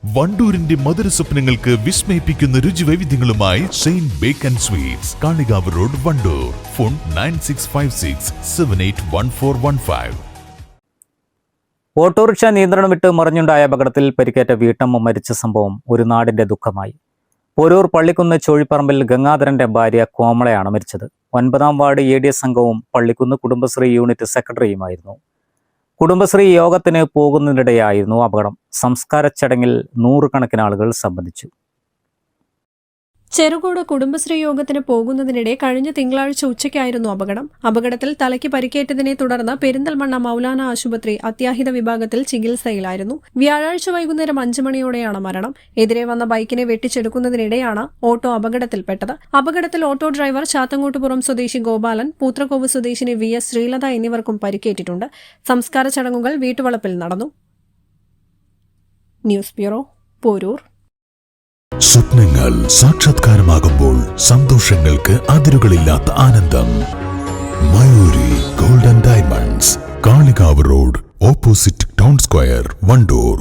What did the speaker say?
വണ്ടൂരിന്റെ മധുര സ്വപ്നങ്ങൾക്ക് വിസ്മയിപ്പിക്കുന്ന രുചിവൈവിധ്യങ്ങളുമായി saint bacon sweets, Kalikavu road, Wandoor. Phone 9656781415. Autorickshaw നിയന്ത്രണം വിട്ട് മറിഞ്ഞുണ്ടായ അപകടത്തിൽ പരിക്കേറ്റ വീട്ടമ്മ മരിച്ച സംഭവം ഒരു നാടിന്റെ ദുഃഖമായി. പോരൂർ പള്ളിക്കുന്ന് ചോഴിപ്പറമ്പിൽ ഗംഗാധരന്റെ ഭാര്യ കോമളയാണ് മരിച്ചത്. 9-ാം വാർഡ് ADS അംഗവും പള്ളിക്കുന്ന് കുടുംബശ്രീ യൂണിറ്റ് സെക്രട്ടറിയുമായിരുന്നു. കുടുംബശ്രീ യോഗത്തിന് പോകുന്നതിനിടെയായിരുന്നു അപകടം. സംസ്കാര ചടങ്ങിൽ 100 കണക്കിന് ആളുകൾ സംബന്ധിച്ചു. ചെറുകോട് കുടുംബശ്രീ യോഗത്തിന് പോകുന്നതിനിടെ കഴിഞ്ഞ തിങ്കളാഴ്ച ഉച്ചയ്ക്കായിരുന്നു അപകടം. അപകടത്തിൽ തലയ്ക്ക് പരിക്കേറ്റതിനെ തുടർന്ന് പെരിന്തൽമണ്ണ മൗലാന ആശുപത്രി അത്യാഹിത വിഭാഗത്തിൽ ചികിത്സയിലായിരുന്നു. വ്യാഴാഴ്ച വൈകുന്നേരം 5 മണിയോടെയാണ് മരണം. എതിരെ വന്ന ബൈക്കിനെ വെട്ടിച്ചെടുക്കുന്നതിനിടെയാണ് ഓട്ടോ അപകടത്തിൽപ്പെട്ടത്. അപകടത്തിൽ ഓട്ടോ ഡ്രൈവർ ചാത്തങ്ങോട്ടുപുറം സ്വദേശി ഗോപാലൻ, പൂത്രക്കോവ് സ്വദേശിനി VS ശ്രീലത എന്നിവർക്കും പരിക്കേറ്റിട്ടുണ്ട്. സംസ്കാര ചടങ്ങുകൾ വീട്ടുവളപ്പിൽ നടന്നു. News bureau, Porur. സ്വപ്നങ്ങൾ സാക്ഷാത്കാരമാകുമ്പോൾ സന്തോഷങ്ങൾക്ക് അതിരുകളില്ലാത്ത ആനന്ദം. Mayuri golden diamonds, Kalikavu road, opposite town square, Wandoor.